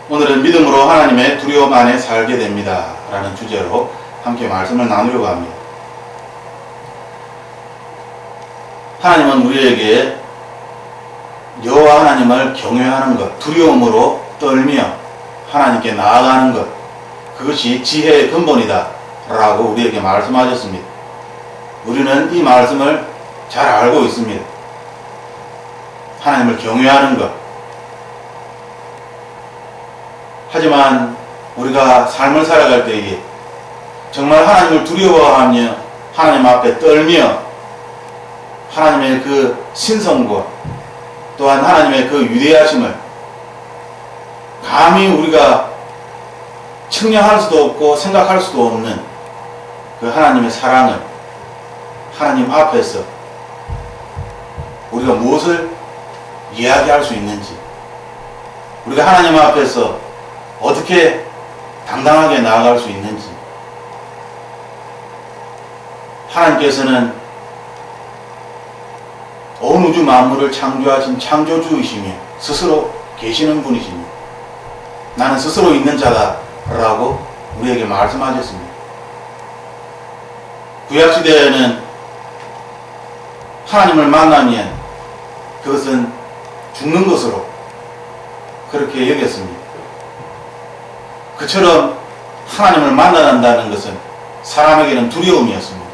오늘은 믿음으로 하나님의 두려움 안에 살게 됩니다 라는 주제로 함께 말씀을 나누려고 합니다. 하나님은 우리에게 여호와 하나님을 경외하는 것, 두려움으로 떨며 하나님께 나아가는 것, 그것이 지혜의 근본이다 라고 우리에게 말씀하셨습니다. 우리는 이 말씀을 잘 알고 있습니다. 하나님을 경외하는 것. 하지만 우리가 삶을 살아갈 때에 정말 하나님을 두려워하며 하나님 앞에 떨며 하나님의 그 신성과 또한 하나님의 그 위대하심을 감히 우리가 측량할 수도 없고 생각할 수도 없는 그 하나님의 사랑을 하나님 앞에서 우리가 무엇을 이야기할 수 있는지, 우리가 하나님 앞에서 어떻게 당당하게 나아갈 수 있는지, 하나님께서는 온 우주 만물을 창조하신 창조주이시며 스스로 계시는 분이시며 나는 스스로 있는 자다 라고 우리에게 말씀하셨습니다. 구약시대에는 하나님을 만나면 그것은 죽는 것으로 그렇게 여겼습니다. 그처럼 하나님을 만나는다는 것은 사람에게는 두려움이었습니다.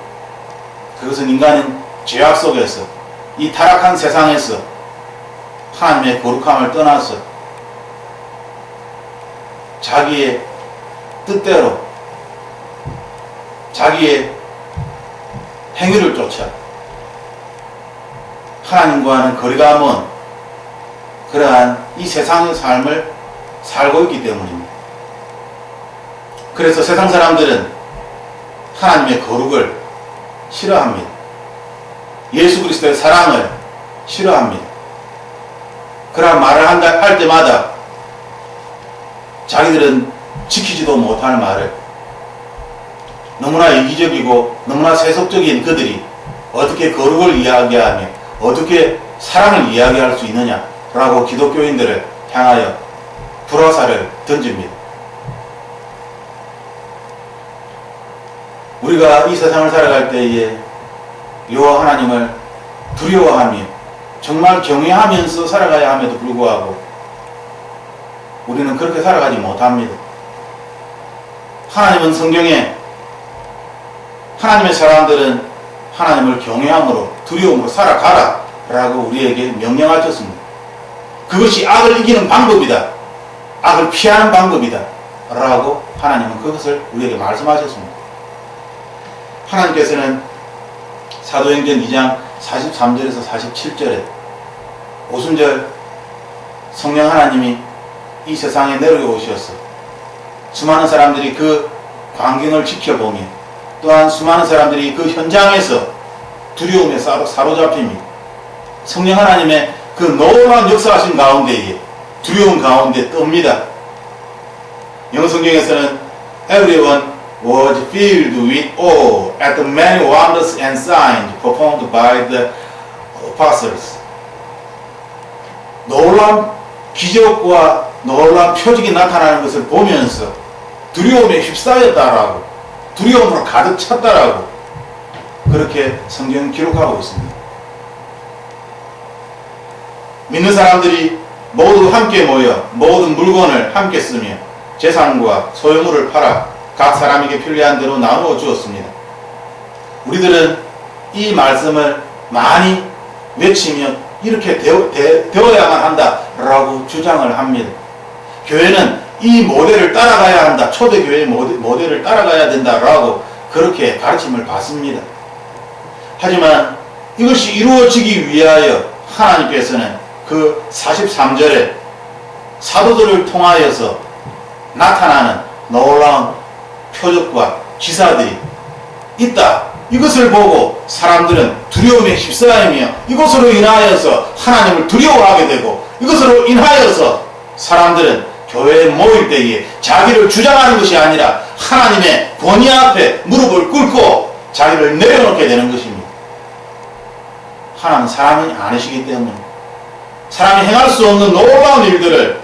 그것은 인간은 죄악 속에서 이 타락한 세상에서 하나님의 거룩함을 떠나서 자기의 뜻대로 자기의 행위를 쫓아 하나님과는 거리가 먼 그러한 이 세상의 삶을 살고 있기 때문입니다. 그래서 세상 사람들은 하나님의 거룩을 싫어합니다. 예수 그리스도의 사랑을 싫어합니다. 그러한 말을 할 때마다 자기들은 지키지도 못할 말을, 너무나 이기적이고 너무나 세속적인 그들이 어떻게 거룩을 이야기하며 어떻게 사랑을 이야기할 수 있느냐라고 기독교인들을 향하여 불화살을 던집니다. 우리가 이 세상을 살아갈 때에 여호와 하나님을 두려워하며 정말 경외하면서 살아가야 함에도 불구하고 우리는 그렇게 살아가지 못합니다. 하나님은 성경에 하나님의 사람들은 하나님을 경외함으로 두려움으로 살아가라 라고 우리에게 명령하셨습니다. 그것이 악을 이기는 방법이다, 악을 피하는 방법이다 라고 하나님은 그것을 우리에게 말씀하셨습니다. 하나님께서는 사도행전 2장 43절에서 47절에 오순절 성령 하나님이 이 세상에 내려오셔서 수많은 사람들이 그 광경을 지켜보며 또한 수많은 사람들이 그 현장에서 두려움에 사로잡힙니다. 성령 하나님의 그 놀라운 역사하신 가운데에 두려움 가운데 뜹니다. 영어 성경에서는 everyone was filled with awe at the many wonders and signs performed by the apostles. 놀라운 기적과 놀라운 표적이 나타나는 것을 보면서 두려움에 휩싸였다라고, 두려움으로 가득 찼다라고 그렇게 성경은 기록하고 있습니다. 믿는 사람들이 모두 함께 모여 모든 물건을 함께 쓰며 재산과 소유물을 팔아 각 사람에게 필요한 대로 나누어 주었습니다. 우리들은 이 말씀을 많이 외치며 이렇게 되어야만 한다라고 주장을 합니다. 교회는 이 모델을 따라가야 한다, 초대교회의 모델을 따라가야 된다라고 그렇게 가르침을 받습니다. 하지만 이것이 이루어지기 위하여 하나님께서는 그 43절에 사도들을 통하여서 나타나는 놀라운 표적과 기사들이 있다. 이것을 보고 사람들은 두려움에 휩싸이며 이것으로 인하여서 하나님을 두려워하게 되고 이것으로 인하여서 사람들은 교회에 모일 때에 자기를 주장하는 것이 아니라 하나님의 권위 앞에 무릎을 꿇고 자기를 내려놓게 되는 것입니다. 하나님은 사람이 아니시기 때문에 사람이 행할 수 없는 놀라운 일들을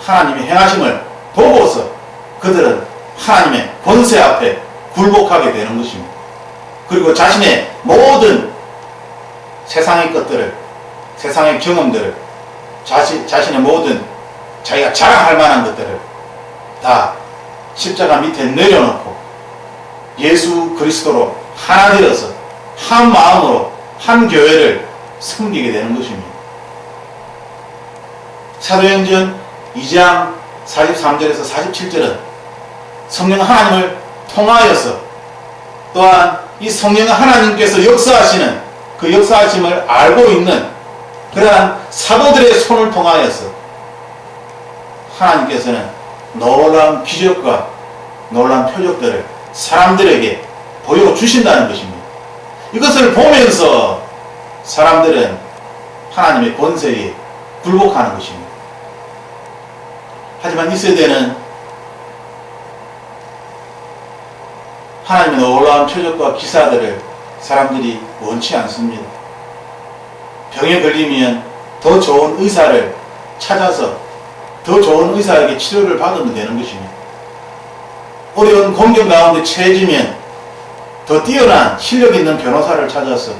하나님의 행하심을 보고서 그들은 하나님의 권세 앞에 굴복하게 되는 것입니다. 그리고 자신의 모든 세상의 것들을, 세상의 경험들을, 자신의 모든 자기가 자랑할 만한 것들을 다 십자가 밑에 내려놓고 예수 그리스도로 하나 되어서 한 마음으로 한 교회를 섬기게 되는 것입니다. 사도행전 2장 43절에서 47절은 성령 하나님을 통하여서 또한 이 성령 하나님께서 역사하시는 그 역사하심을 알고 있는 그러한 사도들의 손을 통하여서 하나님께서는 놀라운 기적과 놀라운 표적들을 사람들에게 보여주신다는 것입니다. 이것을 보면서 사람들은 하나님의 권세에 굴복하는 것입니다. 하지만 이 세대는 하나님의 놀라운 표적과 기사들을 사람들이 원치 않습니다. 병에 걸리면 더 좋은 의사를 찾아서 더 좋은 의사에게 치료를 받으면 되는 것입니다. 어려운 공경 가운데 처해지면 더 뛰어난 실력 있는 변호사를 찾아서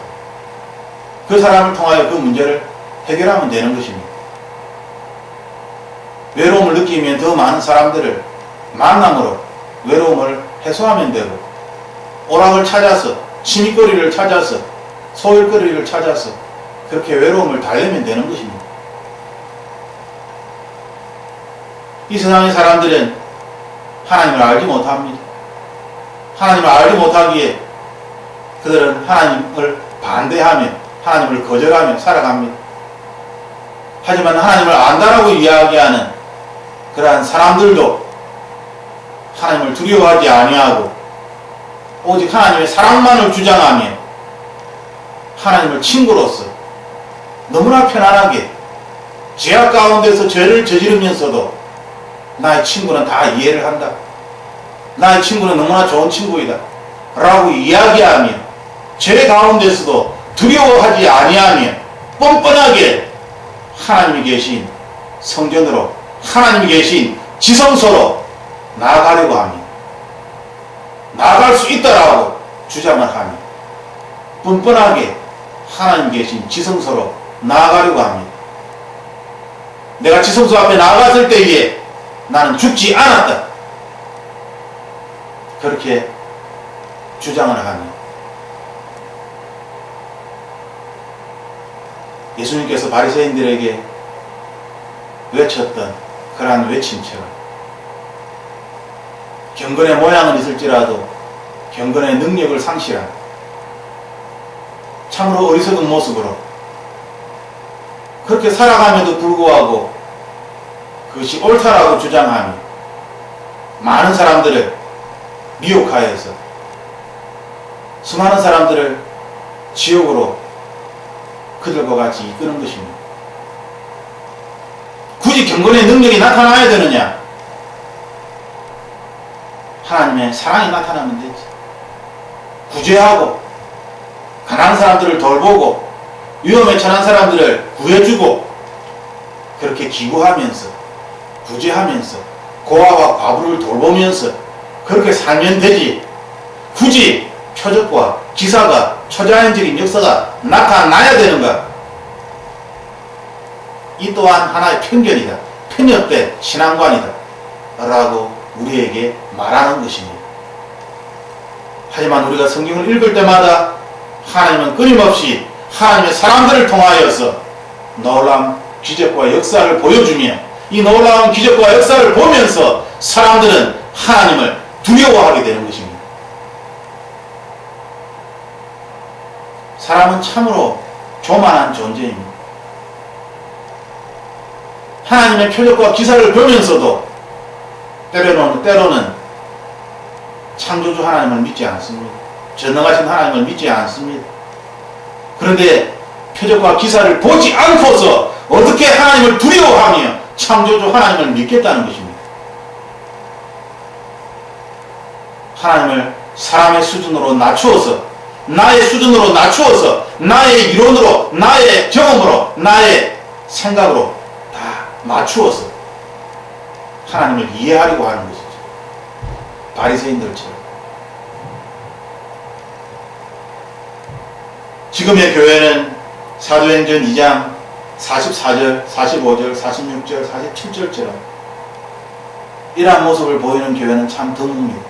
그 사람을 통하여 그 문제를 해결하면 되는 것입니다. 외로움을 느끼면 더 많은 사람들을 만남으로 외로움을 해소하면 되고, 오락을 찾아서, 취미거리를 찾아서, 소일거리를 찾아서 그렇게 외로움을 달래면 되는 것입니다. 이 세상의 사람들은 하나님을 알지 못합니다. 하나님을 알지 못하기에 그들은 하나님을 반대하며 하나님을 거절하며 살아갑니다. 하지만 하나님을 안다라고 이야기하는 그러한 사람들도 하나님을 두려워하지 아니하고 오직 하나님의 사랑만을 주장하며 하나님을 친구로서 너무나 편안하게 죄악 가운데서 죄를 저지르면서도 나의 친구는 다 이해를 한다. 나의 친구는 너무나 좋은 친구이다. 라고 이야기하며 죄 가운데서도 두려워하지 아니하며 뻔뻔하게 하나님이 계신 성전으로, 하나님이 계신 지성소로 나아가려고 합니다. 나아갈 수 있다라고 주장을 하며 뻔뻔하게 하나님 계신 지성소로 나아가려고 합니다. 내가 지성소 앞에 나아갔을 때에 나는 죽지 않았다. 그렇게 주장을 합니다. 예수님께서 바리새인들에게 외쳤던 그러한 외침처럼 경건의 모양은 있을지라도 경건의 능력을 상실한 참으로 어리석은 모습으로 그렇게 살아감에도 불구하고 그것이 옳다라고 주장하며 많은 사람들을 미혹하여서 수많은 사람들을 지옥으로 그들과 같이 이끄는 것입니다. 굳이 경건의 능력이 나타나야 되느냐? 하나님의 사랑이 나타나면 되지. 구제하고 가난한 사람들을 돌보고 위험에 처한 사람들을 구해주고 그렇게 기구하면서 구제하면서 고아와 과부를 돌보면서 그렇게 살면 되지. 굳이 표적과 기사가 초자연적인 역사가 나타나야 되는가? 이 또한 하나의 편견이다. 편협된 신앙관이다. 라고 우리에게 말하는 것입니다. 하지만 우리가 성경을 읽을 때마다 하나님은 끊임없이 하나님의 사람들을 통하여서 놀라운 기적과 역사를 보여주며 이 놀라운 기적과 역사를 보면서 사람들은 하나님을 두려워하게 되는 것입니다. 사람은 참으로 교만한 존재입니다. 하나님의 표적과 기사를 보면서도 때로는 창조주 하나님을 믿지 않습니다. 전능하신 하나님을 믿지 않습니다. 그런데 표적과 기사를 보지 않고서 어떻게 하나님을 두려워하며 창조주 하나님을 믿겠다는 것입니다. 하나님을 사람의 수준으로 낮추어서 나의 수준으로 낮추어서 나의 이론으로 나의 경험으로 나의 생각으로 다 맞추어서 하나님을 이해하려고 하는 것이죠. 바리새인들처럼. 지금의 교회는 사도행전 2장 44절, 45절, 46절, 47절처럼 이러한 모습을 보이는 교회는 참 드뭅니다.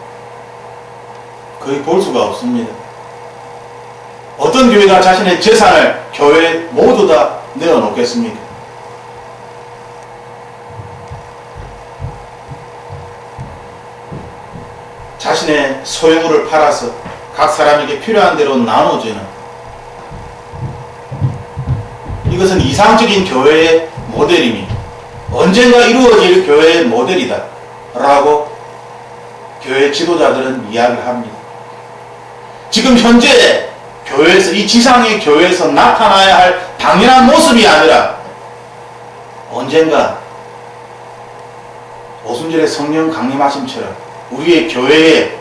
거의 볼 수가 없습니다. 어떤 교회가 자신의 재산을 교회에 모두 다 내어놓겠습니까? 자신의 소유물을 팔아서 각 사람에게 필요한 대로 나눠주는, 이것은 이상적인 교회의 모델이니 언젠가 이루어질 교회의 모델이다 라고 교회 지도자들은 이야기를 합니다. 지금 현재 교회에서, 이 지상의 교회에서 나타나야 할 당연한 모습이 아니라 언젠가 오순절의 성령 강림하심처럼 우리의 교회에,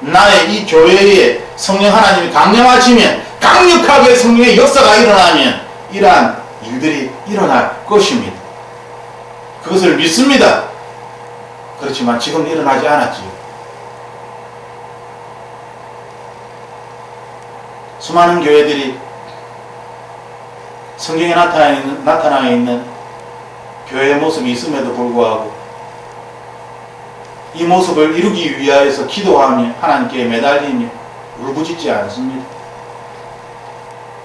나의 이 교회에 성령 하나님이 강림하시면, 강력하게 성령의 역사가 일어나면 이러한 일들이 일어날 것입니다. 그것을 믿습니다. 그렇지만 지금 일어나지 않았지요. 수많은 교회들이 성경에 나타나 있는 교회의 모습이 있음에도 불구하고 이 모습을 이루기 위하여서 기도하며 하나님께 매달리며 울부짖지 않습니다.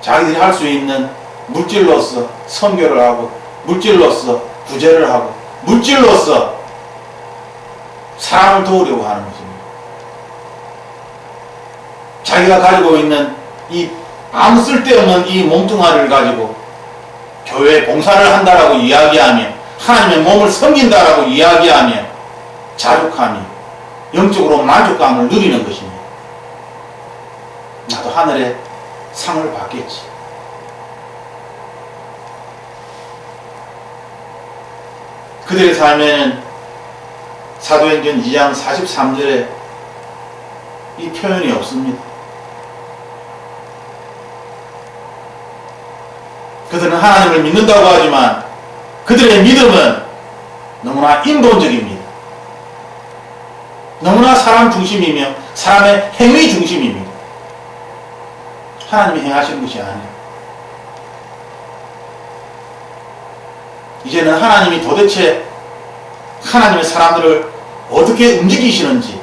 자기들이 할 수 있는 물질로서 선교를 하고, 물질로서 구제를 하고, 물질로서 사람을 도우려고 하는 것입니다. 자기가 가지고 있는 이 아무 쓸데없는 이 몸뚱아리를 가지고 교회 봉사를 한다라고 이야기하며, 하나님의 몸을 섬긴다라고 이야기하며 자족하며 영적으로 만족감을 누리는 것입니다. 나도 하늘의 상을 받겠지. 그들의 삶에는 사도행전 2장 43절에 이 표현이 없습니다. 그들은 하나님을 믿는다고 하지만 그들의 믿음은 너무나 인본적입니다. 너무나 사람 중심이며 사람의 행위 중심입니다. 하나님이 행하시는 것이 아니에요. 이제는 하나님이 도대체 하나님의 사람들을 어떻게 움직이시는지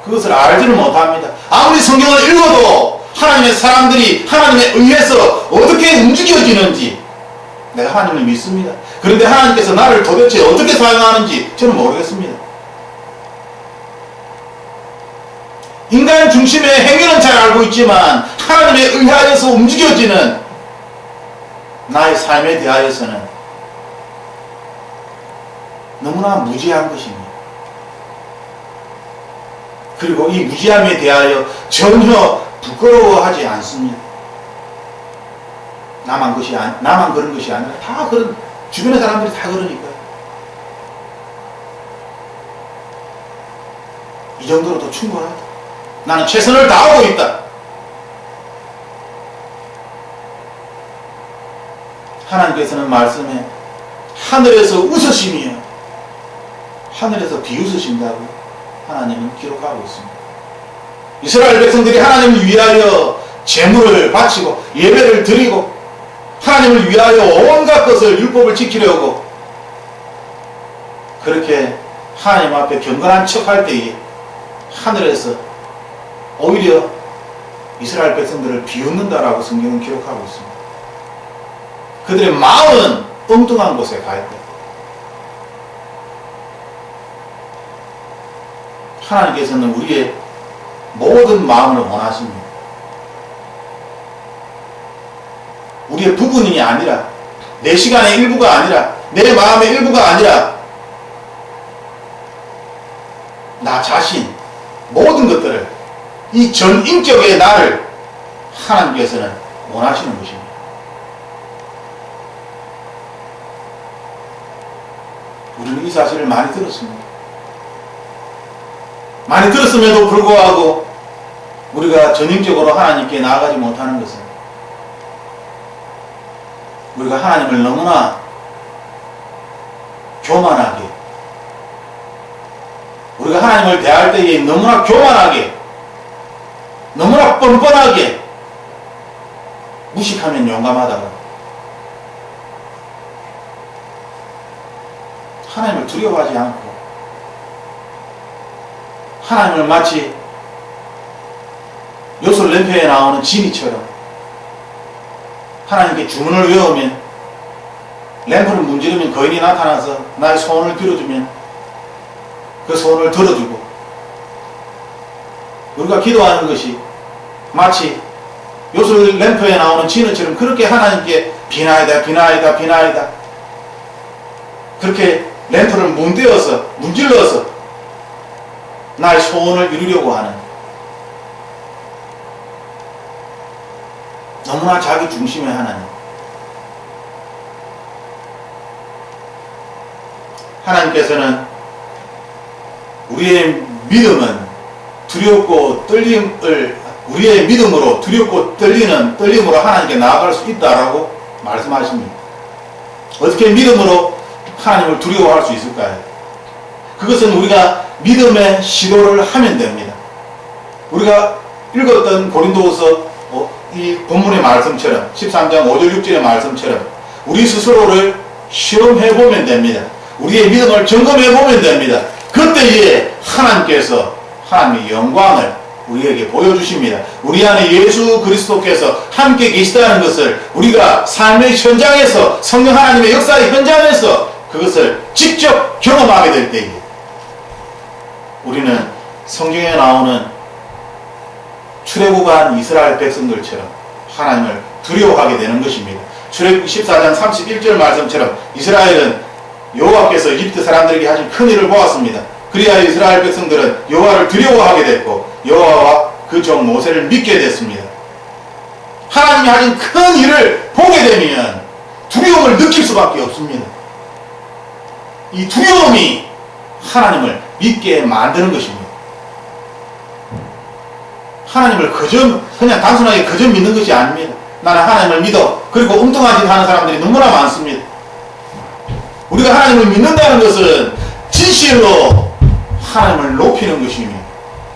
그것을 알지를 못합니다. 아무리 성경을 읽어도 하나님의 사람들이 하나님에 의해서 어떻게 움직여지는지 내가 하나님을 믿습니다. 그런데 하나님께서 나를 도대체 어떻게 사용하는지 저는 모르겠습니다. 인간 중심의 행위는 잘 알고 있지만 하나님에 의하여서 움직여지는 나의 삶에 대하여서는 너무나 무지한 것입니다. 그리고 이 무지함에 대하여 전혀 부끄러워하지 않습니다. 나만 그런 것이 아니라 다 그런, 주변의 사람들이 다 그러니까요. 이 정도로도 충분하다. 나는 최선을 다하고 있다. 하나님께서는 말씀에 하늘에서 웃으시며 하늘에서 비웃으신다고 하나님은 기록하고 있습니다. 이스라엘 백성들이 하나님을 위하여 제물을 바치고 예배를 드리고 하나님을 위하여 온갖 것을 율법을 지키려고 그렇게 하나님 앞에 경건한 척할 때에 하늘에서 오히려 이스라엘 백성들을 비웃는다라고 성경은 기록하고 있습니다. 그들의 마음은 엉뚱한 곳에 가 있다. 하나님께서는 우리의 모든 마음을 원하십니다. 우리의 부분이 아니라, 내 시간의 일부가 아니라, 내 마음의 일부가 아니라 나 자신, 모든 것들을, 이 전인격의 나를 하나님께서는 원하시는 것입니다. 우리는 이 사실을 많이 들었습니다. 많이 들었음에도 불구하고 우리가 전인격으로 하나님께 나아가지 못하는 것은 우리가 하나님을 너무나 교만하게, 우리가 하나님을 대할 때에 너무나 교만하게, 너무나 뻔뻔하게 무식하면 용감하다가 하나님을 두려워하지 않고 하나님을 마치 요술 램프에 나오는 지니처럼 하나님께 주문을 외우면 램프를 문지르면 거인이 나타나서 나의 소원을 빌어주면 그 소원을 들어주고, 우리가 기도하는 것이 마치 요술 램프에 나오는 진어처럼 그렇게 하나님께 비나이다 비나이다 비나이다 그렇게 램프를 문질러서 나의 소원을 이루려고 하는, 너무나 자기 중심의 하나님. 하나님께서는 우리의 믿음은 두렵고 우리의 믿음으로 두렵고 떨림으로 하나님께 나아갈 수 있다라고 말씀하십니다. 어떻게 믿음으로 하나님을 두려워할 수 있을까요? 그것은 우리가 믿음의 시도를 하면 됩니다. 우리가 읽었던 고린도후서 이 본문의 말씀처럼 13장 5절 6절의 말씀처럼 우리 스스로를 시험해보면 됩니다. 우리의 믿음을 점검해보면 됩니다. 그때에 하나님께서 하나님의 영광을 우리에게 보여주십니다. 우리 안에 예수 그리스도께서 함께 계시다는 것을 우리가 삶의 현장에서, 성령 하나님의 역사의 현장에서 그것을 직접 경험하게 될 때에 우리는 성경에 나오는 출애굽한 이스라엘 백성들처럼 하나님을 두려워하게 되는 것입니다. 출애굽 14장 31절 말씀처럼 이스라엘은 여호와께서 이집트 사람들에게 하신 큰 일을 보았습니다. 그리하여 이스라엘 백성들은 여호와를 두려워하게 됐고 여호와와 그 종 모세를 믿게 됐습니다. 하나님이 하신 큰 일을 보게 되면 두려움을 느낄 수밖에 없습니다. 이 두려움이 하나님을 믿게 만드는 것입니다. 하나님을 그냥 단순하게 그저 믿는 것이 아닙니다. 나는 하나님을 믿어. 그리고 엉뚱한 짓 하는 사람들이 너무나 많습니다. 우리가 하나님을 믿는다는 것은 진실로 하나님을 높이는 것이며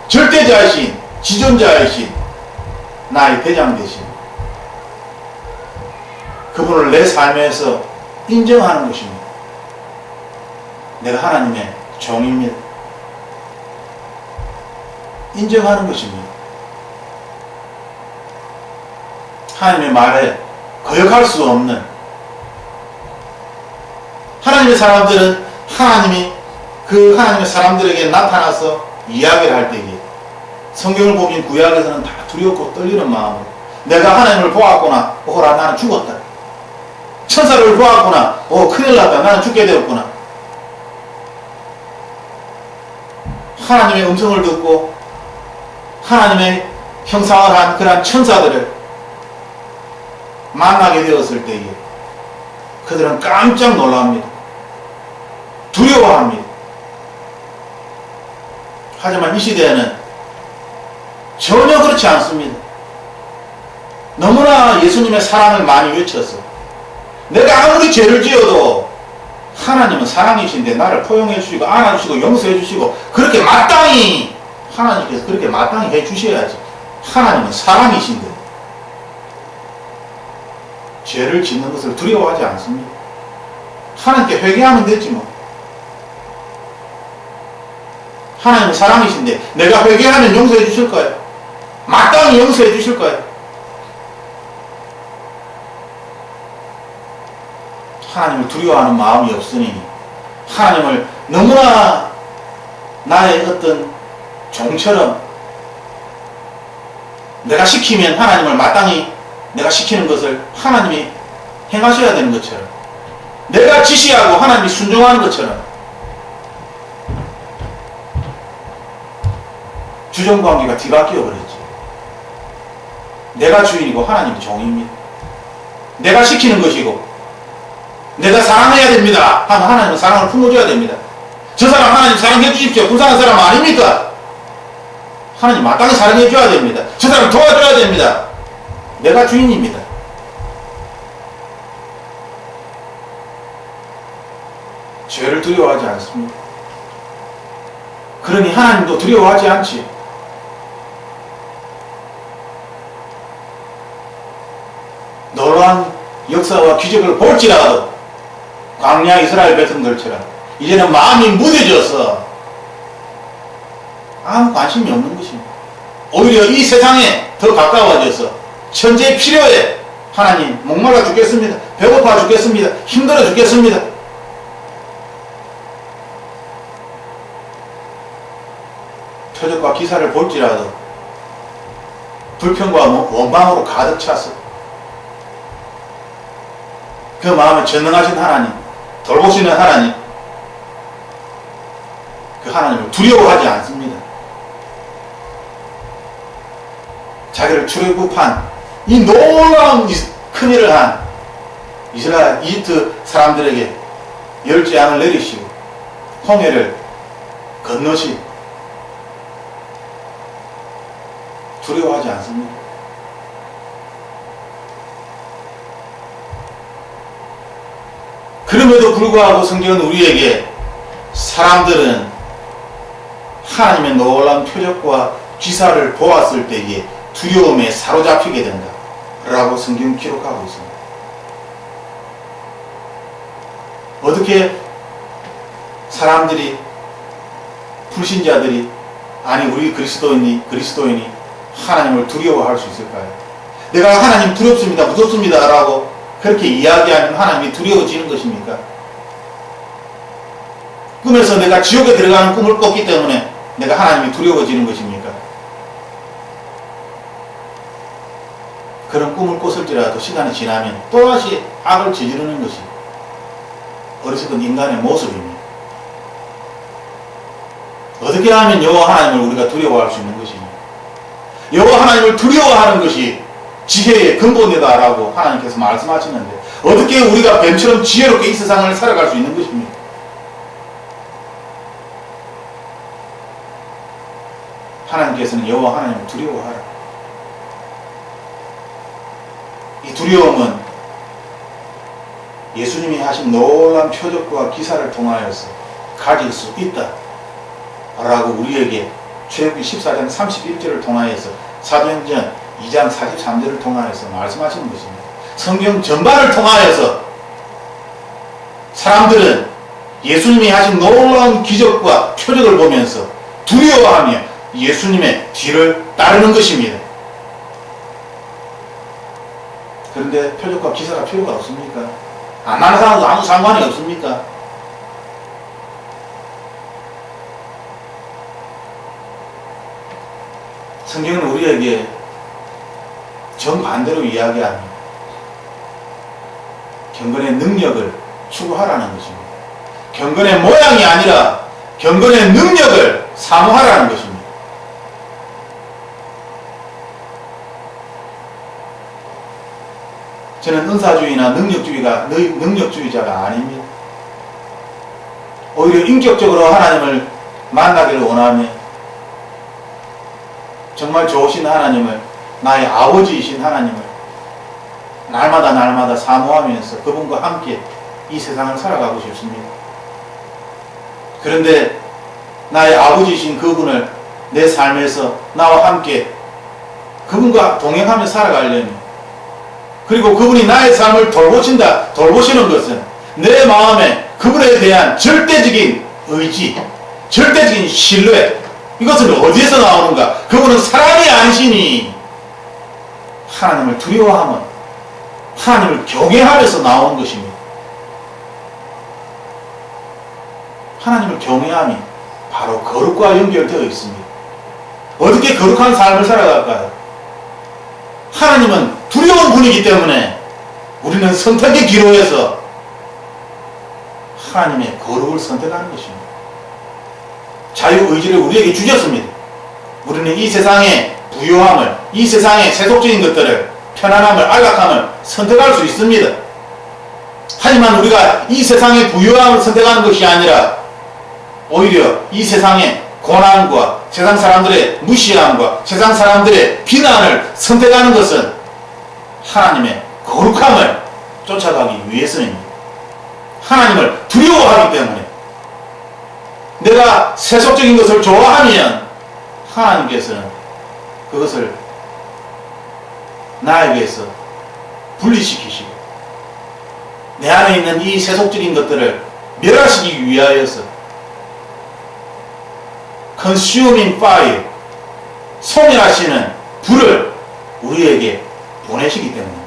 절대자이신, 지존자이신 나의 대장 되신 그분을 내 삶에서 인정하는 것입니다. 내가 하나님의 종입니다. 인정하는 것입니다. 하나님의 말에 거역할 수 없는, 하나님의 사람들은 하나님이 그 하나님의 사람들에게 나타나서 이야기를 할 때에 성경을 보면 구약에서는 다 두렵고 떨리는 마음으로 내가 하나님을 보았구나, 오라 나는 죽었다. 천사를 보았구나, 큰일 났다, 나는 죽게 되었구나. 하나님의 음성을 듣고 하나님의 형상을 한 그러한 천사들을 만나게 되었을 때에 그들은 깜짝 놀랍니다. 두려워합니다. 하지만 이 시대에는 전혀 그렇지 않습니다. 너무나 예수님의 사랑을 많이 외쳐서 내가 아무리 죄를 지어도 하나님은 사랑이신데 나를 포용해 주시고 안아주시고 용서해 주시고 그렇게 마땅히 하나님께서 그렇게 마땅히 해 주셔야지. 하나님은 사랑이신데 죄를 짓는 것을 두려워하지 않습니다. 하나님께 회개하면 되지 뭐. 하나님은 사랑이신데 내가 회개하면 용서해 주실 거예요. 마땅히 용서해 주실 거예요. 하나님을 두려워하는 마음이 없으니 하나님을 너무나 나의 어떤 종처럼 내가 시키면 하나님을 마땅히 내가 시키는 것을 하나님이 행하셔야 되는 것처럼, 내가 지시하고 하나님이 순종하는 것처럼 주정관계가 뒤바뀌어 버렸지. 내가 주인이고 하나님이 종입니다. 내가 시키는 것이고 내가 사랑해야 됩니다 하면 하나님은 사랑을 품어줘야 됩니다. 저 사람 하나님 사랑해 주십시오. 불쌍한 사람 아닙니까? 하나님 마땅히 사랑해 줘야 됩니다. 저 사람 도와줘야 됩니다. 내가 주인입니다. 죄를 두려워하지 않습니다. 그러니 하나님도 두려워하지 않지. 놀라운 역사와 기적을 볼지라도 광야 이스라엘 백성들처럼 이제는 마음이 무뎌져서 아무 관심이 없는 것입니다. 오히려 이 세상에 더 가까워져서 천재의 필요에 하나님 목말라 죽겠습니다. 배고파 죽겠습니다. 힘들어 죽겠습니다. 표적과 기사를 볼지라도 불평과 원망으로 가득 찼어. 그 마음에 전능하신 하나님, 돌보시는 하나님, 그 하나님을 두려워하지 않습니다. 자기를 출애굽한 이 놀라운 큰일을 한 이스라엘 이집트 사람들에게 열재앙을 내리시고 홍해를 건너시 두려워하지 않습니다. 그럼에도 불구하고 성경은 우리에게 사람들은 하나님의 놀라운 표적과 기사를 보았을 때에 두려움에 사로잡히게 된다 라고 성경은 기록하고 있습니다. 어떻게 사람들이, 불신자들이, 아니 우리 그리스도인이 하나님을 두려워할 수 있을까요? 내가 하나님 두렵습니다, 무섭습니다 라고 그렇게 이야기하면 하나님이 두려워지는 것입니까? 꿈에서 내가 지옥에 들어가는 꿈을 꿨기 때문에 내가 하나님이 두려워지는 것입니까? 그런 꿈을 꿨을지라도 시간이 지나면 또다시 악을 저지르는 것이 어리석은 인간의 모습입니다. 어떻게 하면 여호와 하나님을 우리가 두려워할 수 있는 것입니까? 여호와 하나님을 두려워하는 것이 지혜의 근본이다라고 하나님께서 말씀하시는데 어떻게 우리가 뱀처럼 지혜롭게 이 세상을 살아갈 수 있는 것입니까? 하나님께서는 여호와 하나님을 두려워하라. 이 두려움은 예수님이 하신 놀라운 표적과 기사를 통하여서 가질 수 있다 라고 우리에게 출애굽기 14장 31절을 통하여서 사도행전 2장 43절을 통하여서 말씀하시는 것입니다. 성경 전반을 통하여서 사람들은 예수님이 하신 놀라운 기적과 표적을 보면서 두려워하며 예수님의 뒤를 따르는 것입니다. 그런데 표적과 기사가 필요가 없습니까? 안 하는 사람도 아무 상관이 없습니까? 성경은 우리에게 정반대로 이야기합니다. 경건의 능력을 추구하라는 것입니다. 경건의 모양이 아니라 경건의 능력을 사모하라는 것입니다. 저는 은사주의나 능력주의자가 아닙니다. 오히려 인격적으로 하나님을 만나기를 원하며 정말 좋으신 하나님을, 나의 아버지이신 하나님을 날마다 사모하면서 그분과 함께 이 세상을 살아가고 싶습니다. 그런데 나의 아버지이신 그분을 내 삶에서 나와 함께 그분과 동행하며 살아가려면, 그리고 그분이 나의 삶을 돌보시는 것은 내 마음에 그분에 대한 절대적인 의지, 절대적인 신뢰, 이것은 어디에서 나오는가? 그분은 사람이 아니시니 하나님을 두려워하면, 하나님을 경외하면서 나오는 것입니다. 하나님을 경외함이 바로 거룩과 연결되어 있습니다. 어떻게 거룩한 삶을 살아갈까요? 하나님은 두려운 분이기 때문에 우리는 선택의 기로에서 하나님의 거룩을 선택하는 것입니다. 자유의지를 우리에게 주셨습니다. 우리는 이 세상의 부요함을, 이 세상의 세속적인 것들을, 편안함을, 안락함을 선택할 수 있습니다. 하지만 우리가 이 세상의 부요함을 선택하는 것이 아니라 오히려 이 세상의 고난과 세상 사람들의 무시함과 세상 사람들의 비난을 선택하는 것은 하나님의 거룩함을 쫓아가기 위해서입니다. 하나님을 두려워하기 때문에 내가 세속적인 것을 좋아하면 하나님께서는 그것을 나에게서 분리시키시고 내 안에 있는 이 세속적인 것들을 멸하시기 위하여서 consuming fire, 소멸하시는 불을 우리에게 보내시기 때문에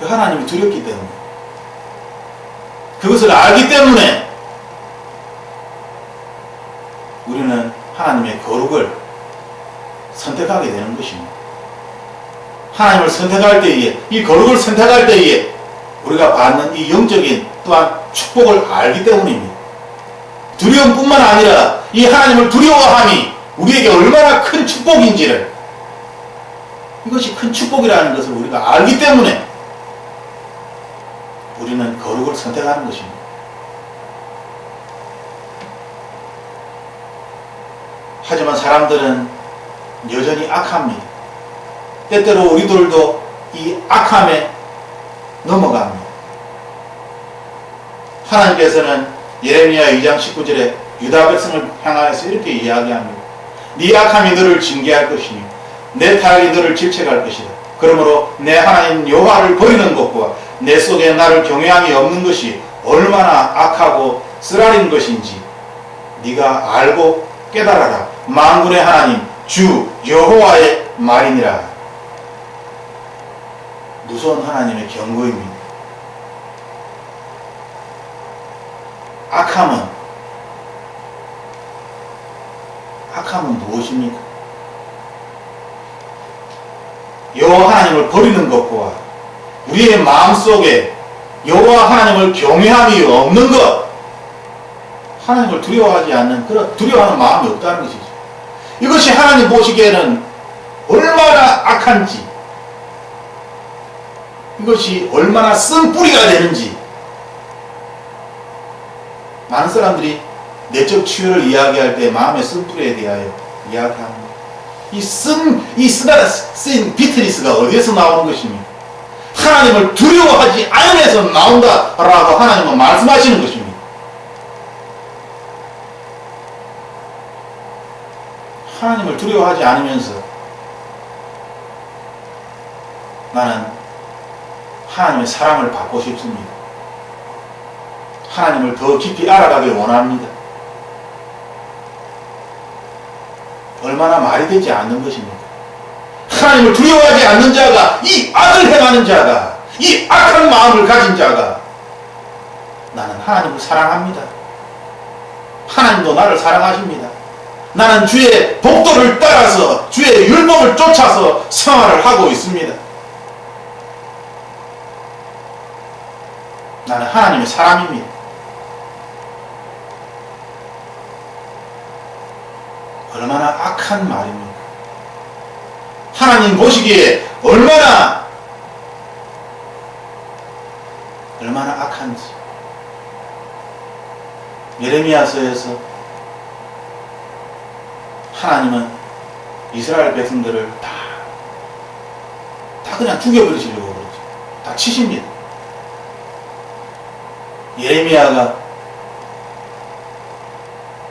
그 하나님이 두렵기 때문에 그것을 알기 때문에 우리는 하나님의 거룩을 선택하게 되는 것입니다. 하나님을 선택할 때에 이 거룩을 선택할 때에 우리가 받는 이 영적인 또한 축복을 알기 때문입니다. 두려움뿐만 아니라 이 하나님을 두려워함이 우리에게 얼마나 큰 축복인지를 이것이 큰 축복이라는 것을 우리가 알기 때문에 우리는 거룩을 선택하는 것입니다. 하지만 사람들은 여전히 악합니다. 때때로 우리들도 이 악함에 넘어갑니다. 하나님께서는 예레미야 2장 19절에 유다 백성을 향하여서 이렇게 이야기합니다. 네 악함이 너를 징계할 것이며 내 타락이 너를 질책할 것이다. 그러므로 내 하나님 여호와를 버리는 것과 내 속에 나를 경외함이 없는 것이 얼마나 악하고 쓰라린 것인지 네가 알고 깨달아라. 만군의 하나님 주 여호와의 말이니라. 무서운 하나님의 경고입니다. 악함은 무엇입니까? 여호와 하나님을 버리는 것과 우리의 마음속에 여호와 하나님을 경외함이 없는 것, 하나님을 두려워하지 않는 그런 두려워하는 마음이 없다는 것이죠. 이것이 하나님 보시기에는 얼마나 악한지, 이것이 얼마나 쓴 뿌리가 되는지. 많은 사람들이 내적 치유를 이야기할 때 마음의 쓴 뿌리에 대하여 이야기합니다. 이 쓴 비트니스가 어디에서 나오는 것입니까? 하나님을 두려워하지 않으면서 나온다라고 하나님은 말씀하시는 것입니다. 하나님을 두려워하지 않으면서 나는 하나님의 사랑을 받고 싶습니다. 하나님을 더 깊이 알아가길 원합니다. 얼마나 말이 되지 않는 것입니까? 하나님을 두려워하지 않는 자가, 이 악을 행하는 자가, 이 악한 마음을 가진 자가 나는 하나님을 사랑합니다. 하나님도 나를 사랑하십니다. 나는 주의 복도를 따라서 주의 율법을 쫓아서 생활을 하고 있습니다. 나는 하나님의 사람입니다. 얼마나 악한 말입니까? 하나님 보시기에 얼마나 악한지. 예레미야서에서 하나님은 이스라엘 백성들을 다 그냥 죽여버리시려고 그러죠. 다 치십니다. 예레미야가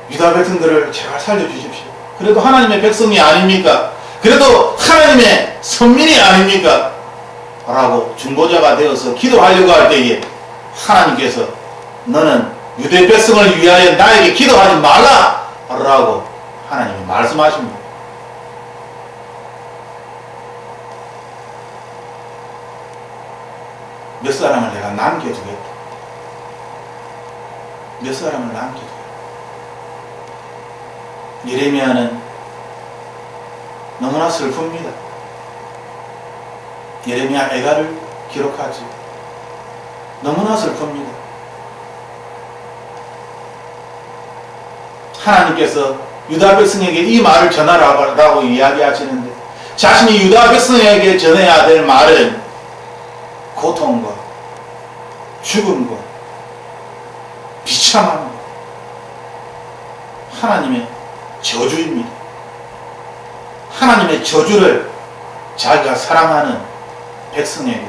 유다 백성들을 제발 살려주십시오. 그래도 하나님의 백성이 아닙니까? 그래도 하나님의 선민이 아닙니까? 라고 중보자가 되어서 기도하려고 할 때에 하나님께서 너는 유대 백성을 위하여 나에게 기도하지 말라! 라고 하나님이 말씀하십니다. 몇 사람을 내가 남겨두겠다. 몇 사람을 남겨두겠다. 예레미야는 너무나 슬픕니다. 예레미야 애가를 기록하지. 너무나 슬픕니다. 하나님께서 유다 백성에게 이 말을 전하라고 이야기하시는데 자신이 유다 백성에게 전해야 될 말은 고통과 죽음과 비참함과 하나님의 저주입니다. 하나님의 저주를 자기가 사랑하는 백성에게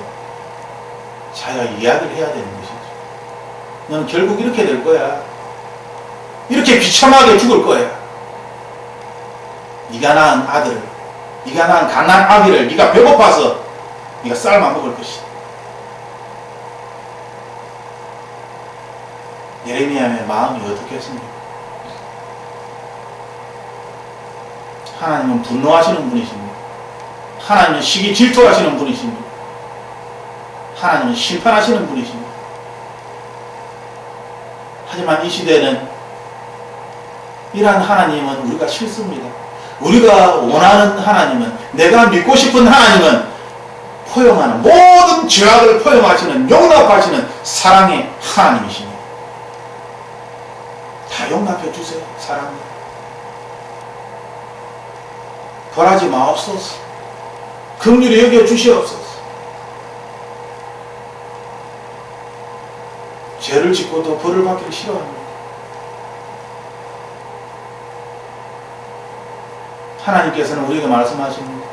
자기가 이야기를 해야 되는 것이죠. 너는 결국 이렇게 될 거야. 이렇게 비참하게 죽을 거야. 네가 낳은 아들을, 네가 낳은 갓난 아기를 네가 배고파서 네가 삶아 먹을 것이다. 예레미야의 마음이 어떻겠습니까? 하나님은 분노하시는 분이십니다. 하나님은 시기 질투하시는 분이십니다. 하나님은 심판하시는 분이십니다. 하지만 이 시대는 이러한 하나님은 우리가 싫습니다. 우리가 원하는 하나님은, 내가 믿고 싶은 하나님은 포용하는, 모든 죄악을 포용하시는, 용납하시는 사랑의 하나님이십니다. 다 용납해 주세요. 사랑을 벌하지 마옵소서. 긍휼히 여겨 주시옵소서. 죄를 짓고도 벌을 받기를 싫어합니다. 하나님께서는 우리에게 말씀하십니다.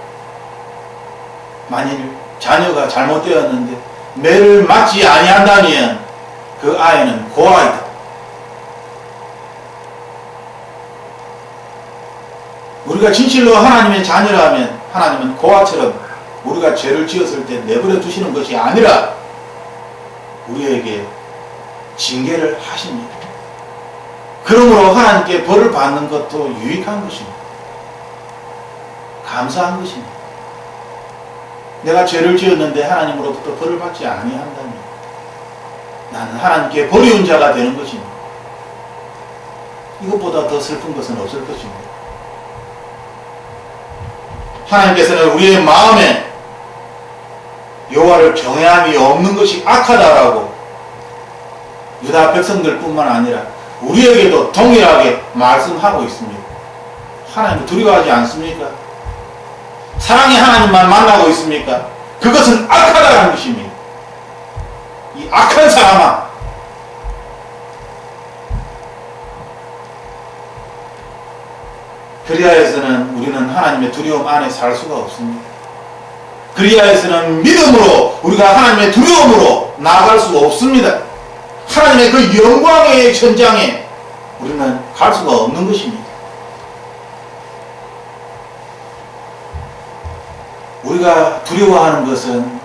만일 자녀가 잘못되었는데 매를 맞지 아니한다면 그 아이는 고아이다. 우리가 진실로 하나님의 자녀라면 하나님은 고아처럼 우리가 죄를 지었을 때 내버려 두시는 것이 아니라 우리에게 징계를 하십니다. 그러므로 하나님께 벌을 받는 것도 유익한 것입니다. 감사한 것입니다. 내가 죄를 지었는데 하나님으로부터 벌을 받지 아니한다면 나는 하나님께 버리운 자가 되는 것입니다. 이것보다 더 슬픈 것은 없을 것입니다. 하나님께서는 우리의 마음에 여호와를 경외함이 없는 것이 악하다라고 유다 백성들뿐만 아니라 우리에게도 동일하게 말씀하고 있습니다. 하나님을 두려워하지 않습니까? 사랑의 하나님만 만나고 있습니까? 그것은 악하다는 것입니다. 이 악한 사람아, 그리하여서는 우리는 하나님의 두려움 안에 살 수가 없습니다. 그리하여서는 믿음으로 우리가 하나님의 두려움으로 나아갈 수가 없습니다. 하나님의 그 영광의 현장에 우리는 갈 수가 없는 것입니다. 우리가 두려워하는 것은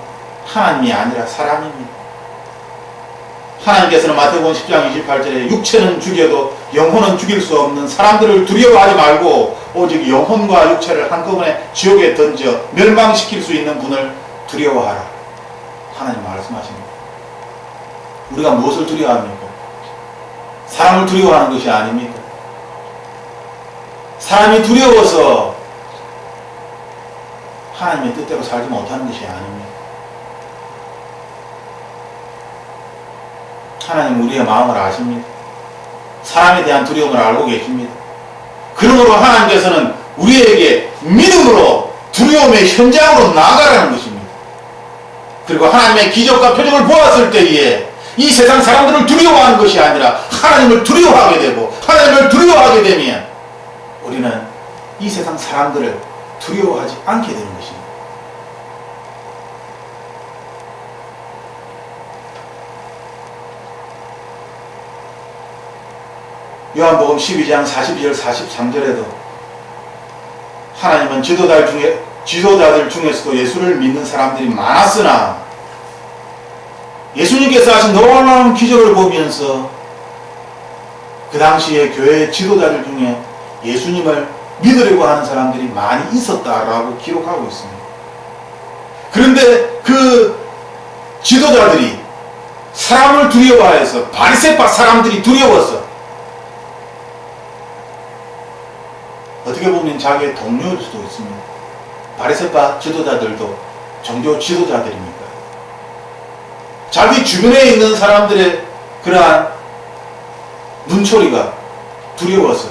하나님이 아니라 사람입니다. 하나님께서는 마태복음 10장 28절에 육체는 죽여도 영혼은 죽일 수 없는 사람들을 두려워하지 말고 오직 영혼과 육체를 한꺼번에 지옥에 던져 멸망시킬 수 있는 분을 두려워하라. 하나님 말씀하십니다. 우리가 무엇을 두려워합니까? 사람을 두려워하는 것이 아닙니까? 사람이 두려워서 하나님의 뜻대로 살지 못하는 것이 아닙니다. 하나님 우리의 마음을 아십니다. 사람에 대한 두려움을 알고 계십니다. 그러므로 하나님께서는 우리에게 믿음으로 두려움의 현장으로 나아가라는 것입니다. 그리고 하나님의 기적과 표적을 보았을 때에 이 세상 사람들을 두려워하는 것이 아니라 하나님을 두려워하게 되고, 하나님을 두려워하게 되면 우리는 이 세상 사람들을 두려워하지 않게 되는 것입니다. 요한복음 12장 42절 43절에도 하나님은 지도자들 중에서도 예수를 믿는 사람들이 많았으나 예수님께서 하신 놀라운 기적을 보면서 그 당시에 교회 지도자들 중에 예수님을 믿으려고 하는 사람들이 많이 있었다라고 기록하고 있습니다. 그런데 그 지도자들이 사람을 두려워해서, 바리새파 사람들이 두려워서, 어떻게 보면 자기의 동료일 수도 있습니다. 바리새파 지도자들도 종교 지도자들입니까? 자기 주변에 있는 사람들의 그러한 눈초리가 두려워서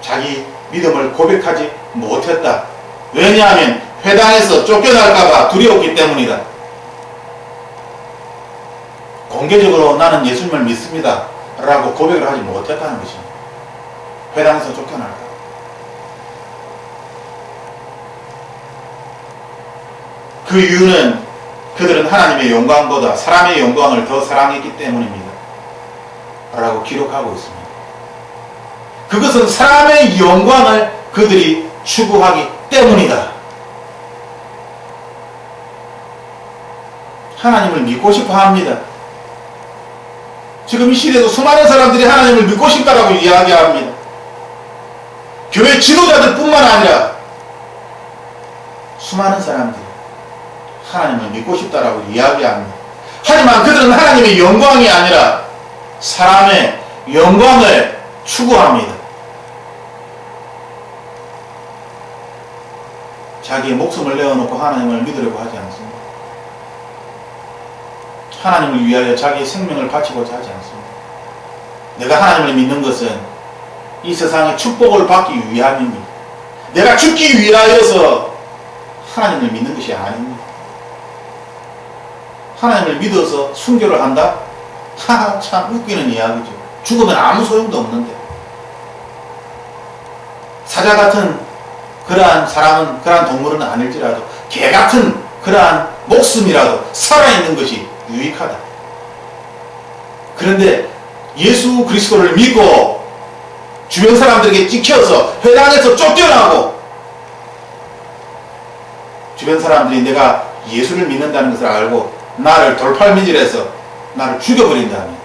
자기 믿음을 고백하지 못했다. 왜냐하면 회당에서 쫓겨날까봐 두려웠기 때문이다. 공개적으로 나는 예수님을 믿습니다 라고 고백을 하지 못했다는 것입니다. 회당에서 쫓겨날까. 그 이유는 그들은 하나님의 영광보다 사람의 영광을 더 사랑했기 때문입니다. 라고 기록하고 있습니다. 그것은 사람의 영광을 그들이 추구하기 때문이다. 하나님을 믿고 싶어 합니다. 지금 이 시대도 수많은 사람들이 하나님을 믿고 싶다라고 이야기합니다. 교회 지도자들 뿐만 아니라 수많은 사람들이 하나님을 믿고 싶다라고 이야기합니다. 하지만 그들은 하나님의 영광이 아니라 사람의 영광을 추구합니다. 자기의 목숨을 내어놓고 하나님을 믿으려고 하지 않습니다. 하나님을 위하여 자기의 생명을 바치고자 하지 않습니다. 내가 하나님을 믿는 것은 이 세상의 축복을 받기 위함입니다. 내가 죽기 위하여서 하나님을 믿는 것이 아닙니다. 하나님을 믿어서 순교를 한다? 참 웃기는 이야기죠. 죽으면 아무 소용도 없는데. 사자 같은 그러한 사람은, 그러한 동물은 아닐지라도 개 같은 그러한 목숨이라도 살아있는 것이 유익하다. 그런데 예수 그리스도를 믿고 주변 사람들에게 찍혀서 회당에서 쫓겨나고 주변 사람들이 내가 예수를 믿는다는 것을 알고 나를 돌팔미질해서 나를 죽여버린다면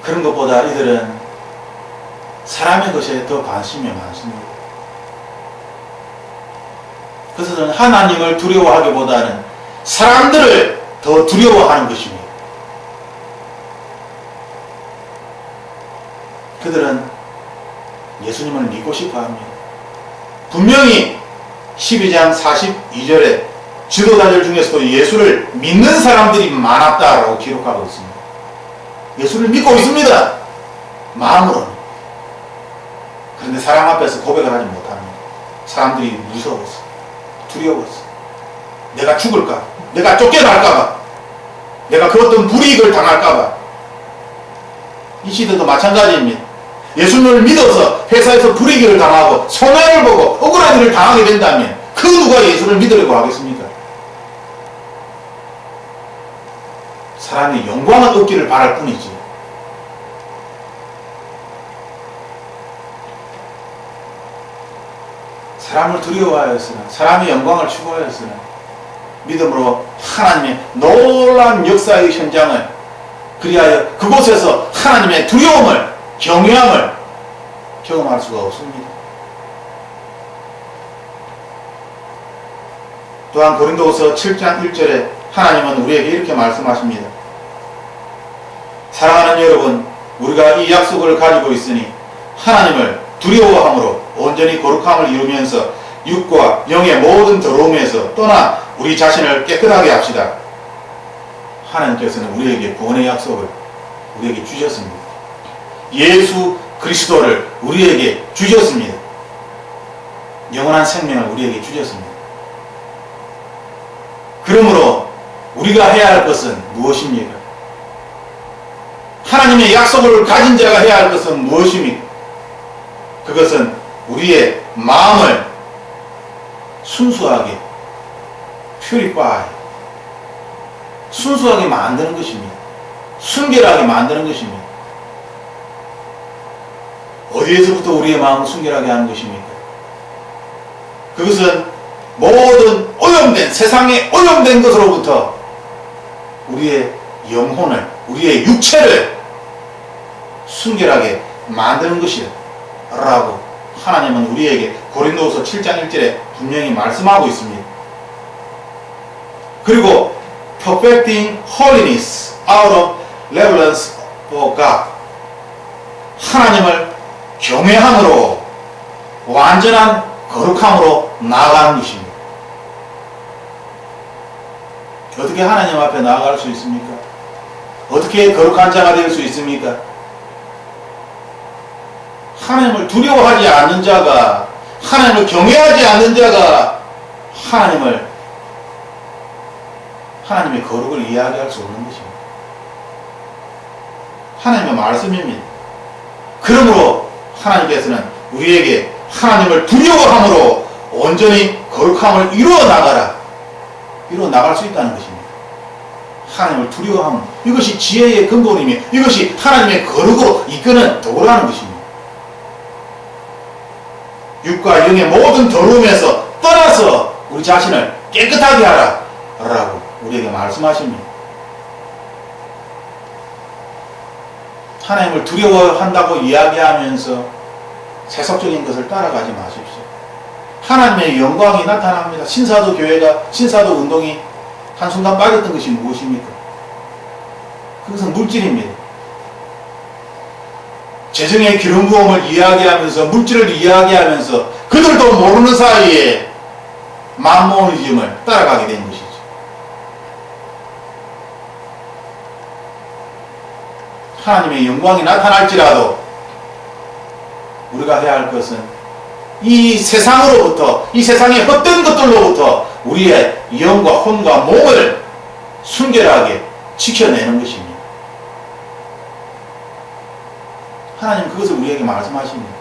그런 것보다 이들은 사람의 것에 더 관심이 많습니다. 그래서 하나님을 두려워하기보다는 사람들을 더 두려워하는 것입니다. 그들은 예수님을 믿고 싶어 합니다. 분명히 12장 42절에 지도자들 중에서도 예수를 믿는 사람들이 많았다라고 기록하고 있습니다. 예수를 믿고 있습니다. 마음으로는. 그런데 사람 앞에서 고백을 하지 못합니다. 사람들이 무서워서, 두려워서, 내가 죽을까, 내가 쫓겨날까봐, 내가 그 어떤 불이익을 당할까봐. 이 시대도 마찬가지입니다. 예수님을 믿어서 회사에서 불이익을 당하고 손해를 보고 억울한 일을 당하게 된다면 그 누가 예수를 믿으려고 하겠습니까? 사람이 영광을 얻기를 바랄 뿐이지. 사람을 두려워하였으나, 사람의 영광을 추구하였으나 믿음으로 하나님의 놀라운 역사의 현장을, 그리하여 그곳에서 하나님의 두려움을, 경외함을 경험할 수가 없습니다. 또한 고린도후서 7장 1절에 하나님은 우리에게 이렇게 말씀하십니다. 사랑하는 여러분, 우리가 이 약속을 가지고 있으니 하나님을 두려워함으로 온전히 거룩함을 이루면서 육과 영의 모든 더러움에서 떠나 우리 자신을 깨끗하게 합시다. 하나님께서는 우리에게 구원의 약속을 우리에게 주셨습니다. 예수 그리스도를 우리에게 주셨습니다. 영원한 생명을 우리에게 주셨습니다. 그러므로 우리가 해야 할 것은 무엇입니까? 하나님의 약속을 가진 자가 해야 할 것은 무엇입니까? 그것은 우리의 마음을 순수하게, purify, 순수하게 만드는 것입니다. 순결하게 만드는 것입니다. 어디에서부터 우리의 마음을 순결하게 하는 것입니까? 그것은 모든 오염된, 세상에 오염된 것으로부터 우리의 영혼을, 우리의 육체를 순결하게 만드는 것이다 라고 하나님은 우리에게 고린도후서 7장 1절에 분명히 말씀하고 있습니다. 그리고 perfecting holiness out of reverence for God, 하나님을 경외함으로 완전한 거룩함으로 나아가는 것입니다. 어떻게 하나님 앞에 나아갈 수 있습니까? 어떻게 거룩한 자가 될 수 있습니까? 하나님을 두려워하지 않는 자가, 하나님을 경외하지 않는 자가 하나님의 거룩을 이야기할 수 없는 것입니다. 하나님의 말씀입니다. 그러므로 하나님께서는 우리에게 하나님을 두려워함으로 온전히 거룩함을 이루어 나갈 수 있다는 것입니다. 하나님을 두려워함, 이것이 지혜의 근본이며 이것이 하나님의 거룩으로 이끄는 도구라는 것입니다. 육과 영의 모든 더러움에서 떠나서 우리 자신을 깨끗하게 하라 라고 우리에게 말씀하십니다. 하나님을 두려워한다고 이야기하면서 세속적인 것을 따라가지 마십시오. 하나님의 영광이 나타납니다. 신사도 교회가, 신사도 운동이 한순간 빠졌던 것이 무엇입니까? 그것은 물질입니다. 재정의 기름 부음을 이야기하면서, 물질을 이야기하면서 그들도 모르는 사이에 만모니즘을 따라가게 된 것이죠. 하나님의 영광이 나타날지라도 우리가 해야 할 것은 이 세상으로부터, 이 세상의 헛된 것들로부터 우리의 영과 혼과 몸을 순결하게 지켜내는 것입니다. 하나님 그것을 우리에게 말씀하십니다.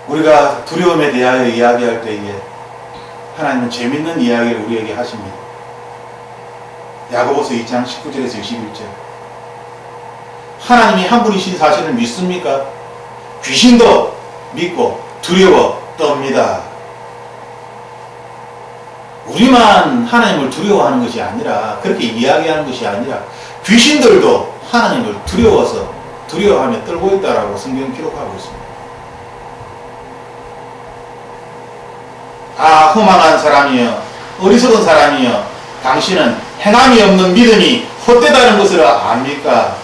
우리가 두려움에 대하여 이야기할 때에 하나님은 재밌는 이야기를 우리에게 하십니다. 야고보서 2장 19절에서 21절. 하나님이 한 분이신 사실을 믿습니까? 귀신도 믿고 두려워 떱니다. 우리만 하나님을 두려워하는 것이 아니라, 그렇게 이야기하는 것이 아니라 귀신들도 하나님을 두려워하며 떨고 있다라고 성경 기록하고 있습니다. 아, 허망한 사람이여, 어리석은 사람이여, 당신은 행함이 없는 믿음이 헛되다는 것을 압니까?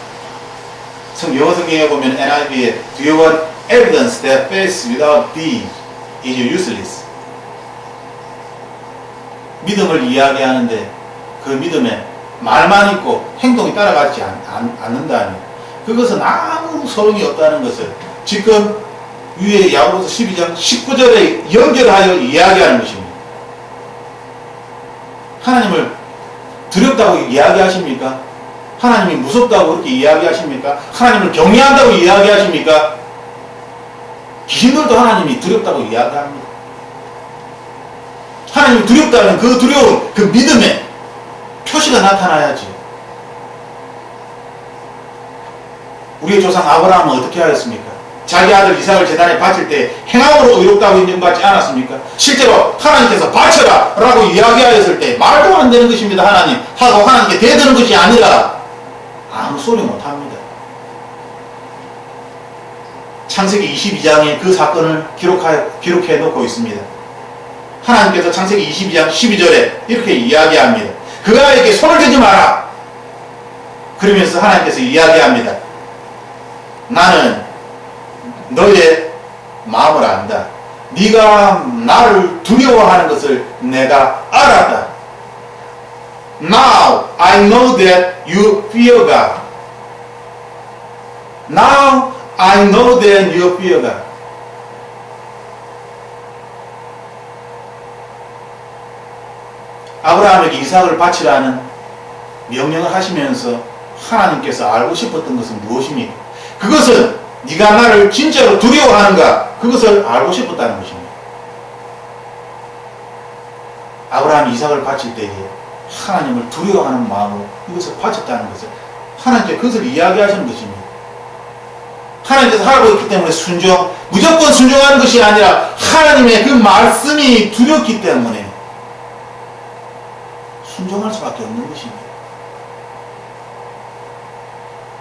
영어 성경에 보면 NIV에 Do you want evidence that faith without deed is useless? 믿음을 이야기하는데 그 믿음에 말만 있고 행동이 따라가지 않는다면 그것은 아무 소용이 없다는 것을 지금 위에 야고보서 12장 19절에 연결하여 이야기하는 것입니다. 하나님을 두렵다고 이야기하십니까? 하나님이 무섭다고 그렇게 이야기하십니까? 하나님을 경외한다고 이야기하십니까? 귀신들도 하나님이 두렵다고 이야기합니다. 하나님이 두렵다는 그 두려움, 그 믿음의 표시가 나타나야지. 우리의 조상 아브라함은 어떻게 하였습니까? 자기 아들 이삭을 제단에 바칠 때 행함으로 의롭다고 인정받지 않았습니까? 실제로 하나님께서 바쳐라 라고 이야기하였을 때 말도 안 되는 것입니다. 하나님 하고 하나님께 대드는 것이 아니라 아무 소리 못합니다. 창세기 22장에 그 사건을 기록해 놓고 있습니다. 하나님께서 창세기 22장 12절에 이렇게 이야기합니다. 그 아이에게 손을 대지 마라. 그러면서 하나님께서 이야기합니다. 나는 너의 마음을 안다. 네가 나를 두려워하는 것을 내가 알았다. Now I know that you fear God. Now I know that you fear God. 아브라함에게 이삭을 바치라는 명령을 하시면서 하나님께서 알고 싶었던 것은 무엇입니까? 그것은 네가 나를 진짜로 두려워하는가? 그것을 알고 싶었다는 것입니다. 아브라함이 이삭을 바칠 때에 하나님을 두려워하는 마음으로 이것을 바쳤다는 것을 하나님께 그것을 이야기하시는 것입니다. 하나님께서 하라고 했기 때문에 무조건 순종하는 것이 아니라 하나님의 그 말씀이 두렵기 때문에 순종할 수밖에 없는 것입니다.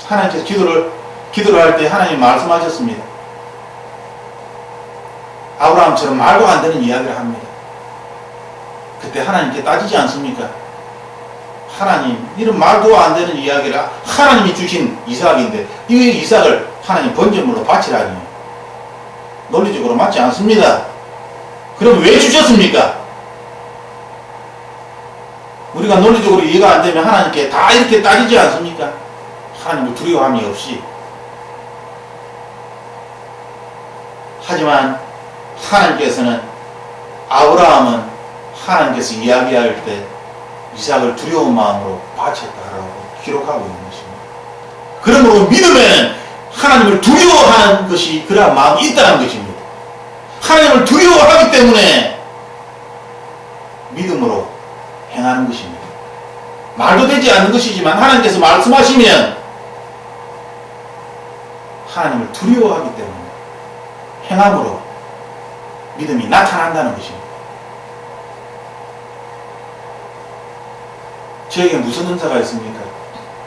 하나님께서 기도를 할 때 하나님 말씀하셨습니다. 아브라함처럼 말도 안 되는 이야기를 합니다. 그때 하나님께 따지지 않습니까? 하나님, 이런 말도 안 되는 이야기를 하나님이 주신 이삭인데 이 이삭을 하나님 번제물로 바치라니 논리적으로 맞지 않습니다. 그럼 왜 주셨습니까? 우리가 논리적으로 이해가 안 되면 하나님께 다 이렇게 따지지 않습니까? 하나님을 두려워함이 없이. 하지만 하나님께서는 아브라함은 하나님께서 이야기할 때 이삭을 두려운 마음으로 바쳤다라고 기록하고 있는 것입니다. 그러므로 믿음에는 하나님을 두려워하는 것이 그러한 마음이 있다는 것입니다. 하나님을 두려워하기 때문에 믿음으로 행하는 것입니다. 말도 되지 않는 것이지만 하나님께서 말씀하시면 하나님을 두려워하기 때문에 행함으로 믿음이 나타난다는 것입니다. 저에게 무슨 은사가 있습니까?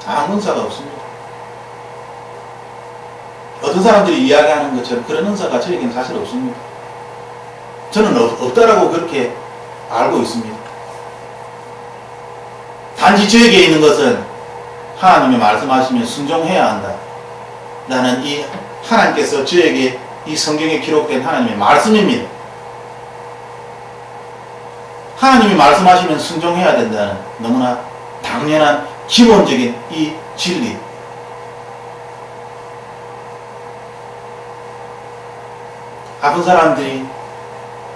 아무 은사가 없습니다. 어떤 사람들이 이야기하는 것처럼 그런 은사가 저에게는 사실 없습니다. 저는 없다라고 그렇게 알고 있습니다. 단지 저에게 있는 것은 하나님이 말씀하시면 순종해야 한다. 나는 이 하나님께서 저에게 이 성경에 기록된 하나님의 말씀입니다. 하나님이 말씀하시면 순종해야 된다는 너무나 당연한 기본적인 이 진리. 아픈 사람들이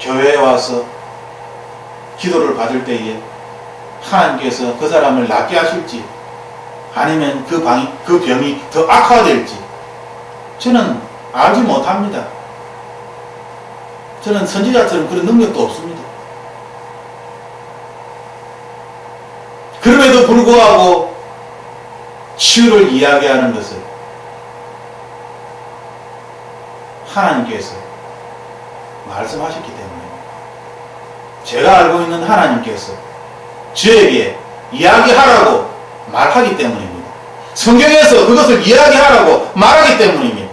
교회에 와서 기도를 받을 때에 하나님께서 그 사람을 낫게 하실지 아니면 그 병이 더 악화될지 저는 알지 못합니다. 저는 선지자처럼 그런 능력도 없습니다. 그럼에도 불구하고 치유를 이야기하는 것은 하나님께서 말씀하셨기 때문입니다. 제가 알고 있는 하나님께서 저에게 이야기하라고 말하기 때문입니다. 성경에서 그것을 이야기하라고 말하기 때문입니다.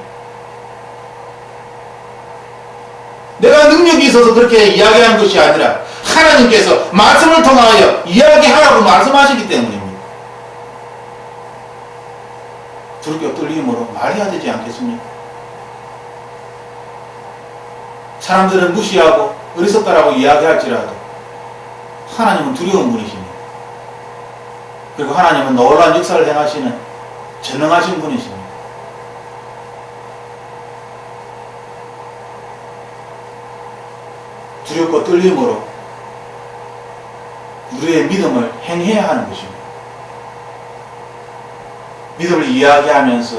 내가 능력이 있어서 그렇게 이야기하는 것이 아니라 하나님께서 말씀을 통하여 이야기하라고 말씀하시기 때문입니다. 두렵고 떨림으로 말해야 되지 않겠습니까? 사람들은 무시하고 어리석다라고 이야기할지라도 하나님은 두려운 분이십니다. 그리고 하나님은 놀라운 역사를 행하시는 전능하신 분이십니다. 두렵고 떨림으로 우리의 믿음을 행해야 하는 것입니다. 믿음을 이야기하면서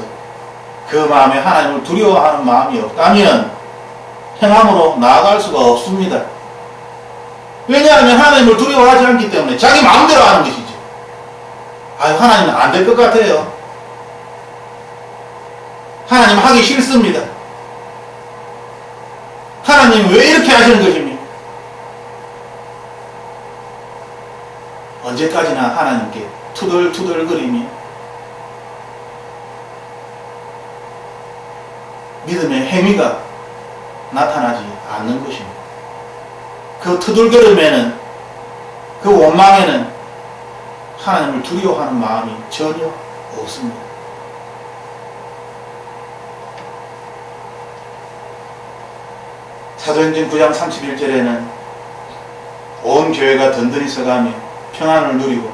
그 마음에 하나님을 두려워하는 마음이 없다면 행함으로 나아갈 수가 없습니다. 왜냐하면 하나님을 두려워하지 않기 때문에 자기 마음대로 하는 것이죠. 하나님은 안 될 것 같아요. 하나님 하기 싫습니다. 하나님 왜 이렇게 하시는 것입니까? 언제까지나 하나님께 투덜투덜거리며 믿음의 행위가 나타나지 않는 것입니다. 그 투덜거림에는, 그 원망에는 하나님을 두려워하는 마음이 전혀 없습니다. 사도행전 9장 31절에는 온 교회가 든든히 서가며 평안을 누리고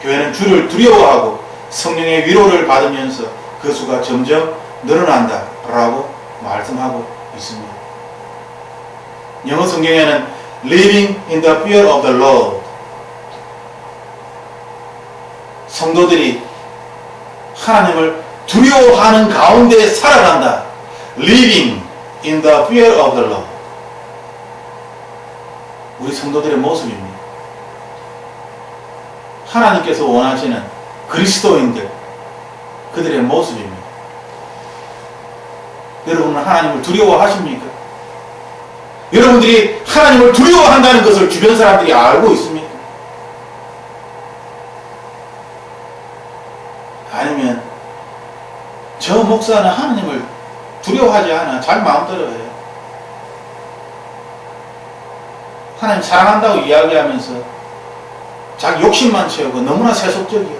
교회는 주를 두려워하고 성령의 위로를 받으면서 그 수가 점점 늘어난다 라고 말씀하고 있습니다. 영어 성경에는 Living in the fear of the Lord, 성도들이 하나님을 두려워하는 가운데 살아간다. Living in the fear of the Lord. 우리 성도들의 모습입니다. 하나님께서 원하시는 그리스도인들, 그들의 모습입니다. 여러분은 하나님을 두려워하십니까? 여러분들이 하나님을 두려워한다는 것을 주변 사람들이 알고 있습니까? 아니면 저 목사는 하나님을 두려워하지 않아. 자기 마음대로 해요. 하나님 사랑한다고 이야기하면서 자기 욕심만 채우고 너무나 세속적이야.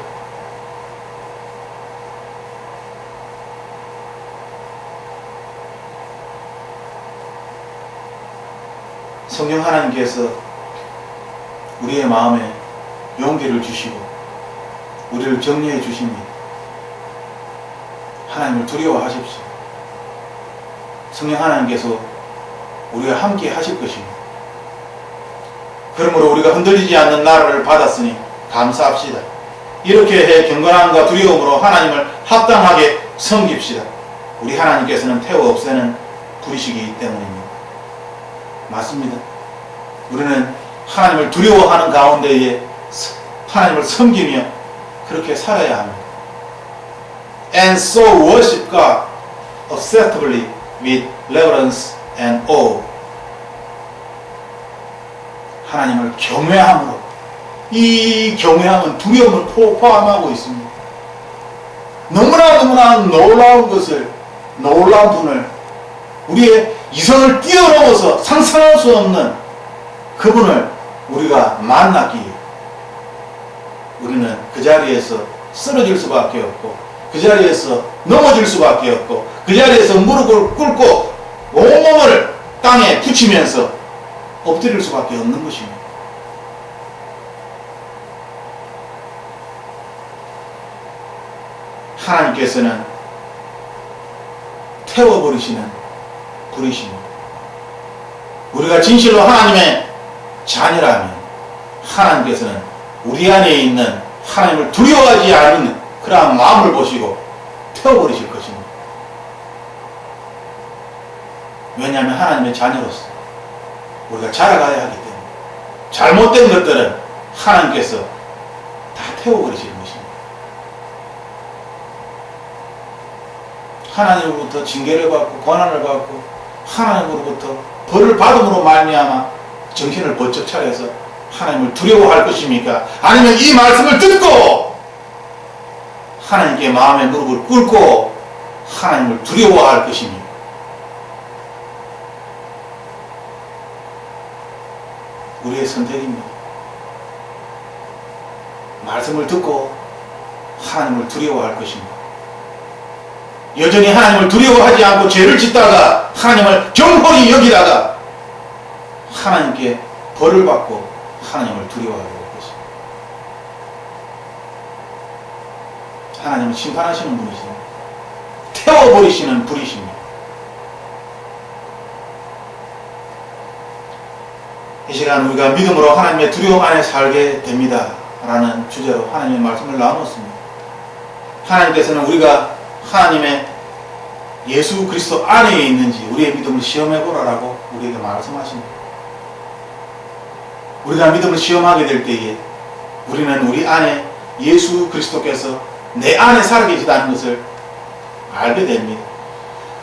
성령 하나님께서 우리의 마음에 용기를 주시고 우리를 격려해 주십니다. 하나님을 두려워하십시오. 성령 하나님께서 우리와 함께 하실 것입니다. 그러므로 우리가 흔들리지 않는 나라를 받았으니 감사합시다. 이렇게 해 경건함과 두려움으로 하나님을 합당하게 섬깁시다. 우리 하나님께서는 태워 없애는 불이시기 때문입니다. 맞습니다. 우리는 하나님을 두려워하는 가운데에 하나님을 섬기며 그렇게 살아야 합니다. And so worship God acceptably with reverence and awe. 하나님을 경외함으로, 이 경외함은 두려움을 포함하고 있습니다. 너무나 놀라운 것을, 놀라운 분을, 우리의 이성을 뛰어넘어서 상상할 수 없는 그분을 우리가 만났기에 우리는 그 자리에서 쓰러질 수밖에 없고, 그 자리에서 넘어질 수밖에 없고, 그 자리에서 무릎을 꿇고 온몸을 땅에 붙이면서 엎드릴 수밖에 없는 것입니다. 하나님께서는 태워버리시는 불이십니다. 우리가 진실로 하나님의 자녀라면 하나님께서는 우리 안에 있는 하나님을 두려워하지 않는 그러한 마음을 보시고 태워버리실 것입니다. 왜냐하면 하나님의 자녀로서 우리가 자라가야 하기 때문에 잘못된 것들은 하나님께서 다 태워버리시는 것입니다. 하나님으로부터 징계를 받고 고난을 받고 하나님으로부터 벌을 받음으로 말미암아 정신을 번쩍 차려서 하나님을 두려워할 것입니까? 아니면 이 말씀을 듣고 하나님께 마음의 무릎을 꿇고 하나님을 두려워할 것입니까? 우리의 선택입니다. 말씀을 듣고 하나님을 두려워할 것입니다. 여전히 하나님을 두려워하지 않고 죄를 짓다가 하나님을 경홀히 여기다가 하나님께 벌을 받고 하나님을 두려워하게 될 것입니다. 하나님은 심판하시는 분이십니다. 태워버리시는 불이십니다. 이 시간 우리가 믿음으로 하나님의 두려움 안에 살게 됩니다 라는 주제로 하나님의 말씀을 나눴습니다. 하나님께서는 우리가 하나님의 예수 그리스도 안에 있는지 우리의 믿음을 시험해보라라고 우리에게 말씀하십니다. 우리가 믿음을 시험하게 될 때에 우리는 우리 안에 예수 그리스도께서 내 안에 살아계시다는 것을 알게 됩니다.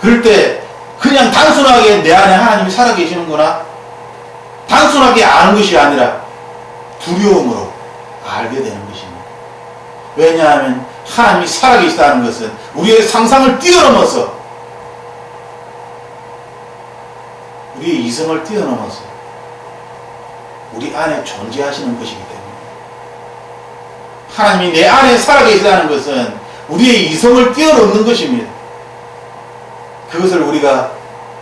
그럴 때 그냥 단순하게 내 안에 하나님이 살아계시는구나, 단순하게 아는 것이 아니라 두려움으로 알게 되는 것입니다. 왜냐하면 하나님이 살아계시다는 것은 우리의 상상을 뛰어넘어서, 우리의 이성을 뛰어넘어서 우리 안에 존재하시는 것이기 때문에, 하나님이 내 안에 살아계시다는 것은 우리의 이성을 뛰어넘는 것입니다. 그것을 우리가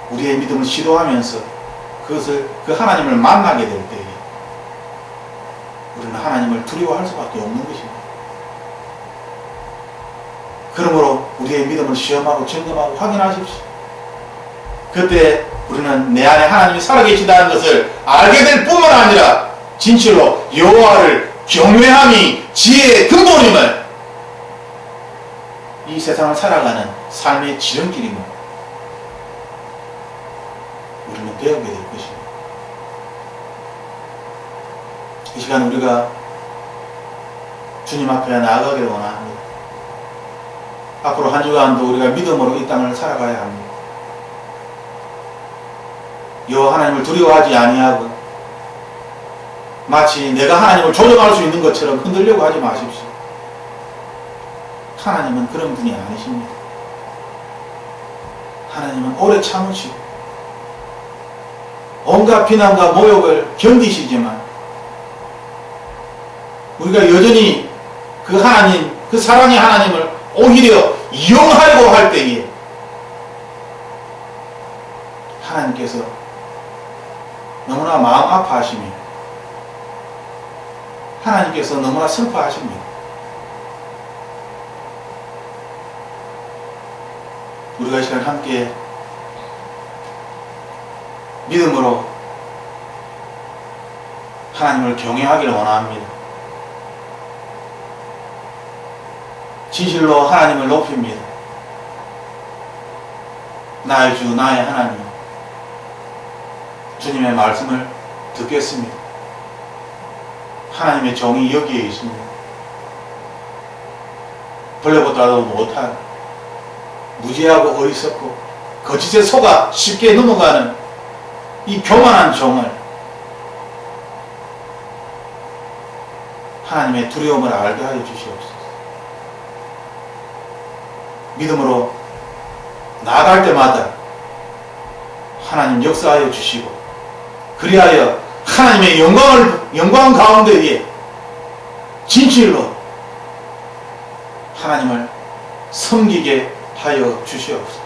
우리의 믿음을 시도하면서 그것을 그 하나님을 만나게 될 때에 우리는 하나님을 두려워할 수밖에 없는 것입니다. 그러므로 우리의 믿음을 시험하고 점검하고 확인하십시오. 그때 우리는 내 안에 하나님이 살아계시다는 것을 알게 될 뿐만 아니라 진실로 여호와를 경외함이 지혜의 근본임을, 이 세상을 살아가는 삶의 지름길임을 우리는 배우게 될 것입니다. 이 시간 우리가 주님 앞에 나아가기를 원합니다. 앞으로 한 주간도 우리가 믿음으로 이 땅을 살아가야 합니다. 여호와 하나님을 두려워하지 아니하고 마치 내가 하나님을 조종할 수 있는 것처럼 흔들려고 하지 마십시오. 하나님은 그런 분이 아니십니다. 하나님은 오래 참으시고 온갖 비난과 모욕을 견디시지만 우리가 여전히 그 하나님, 그 사랑의 하나님을 오히려 이용하려고 할 때에 하나님께서 너무나 마음 아파하시며 하나님께서 너무나 슬퍼하십니다. 우리가 이 시간 함께 믿음으로 하나님을 경외하기를 원합니다. 진실로 하나님을 높입니다. 나의 주 나의 하나님, 주님의 말씀을 듣겠습니다. 하나님의 정이 여기에 있습니다. 벌레보다도 못한 무지하고 어리석고 거짓에 속아 쉽게 넘어가는 이 교만한 종을 하나님의 두려움을 알게 하여 주시옵소서. 믿음으로 나아갈 때마다 하나님 역사하여 주시고, 그리하여 하나님의 영광 가운데에 진실로 하나님을 섬기게 하여 주시옵소서.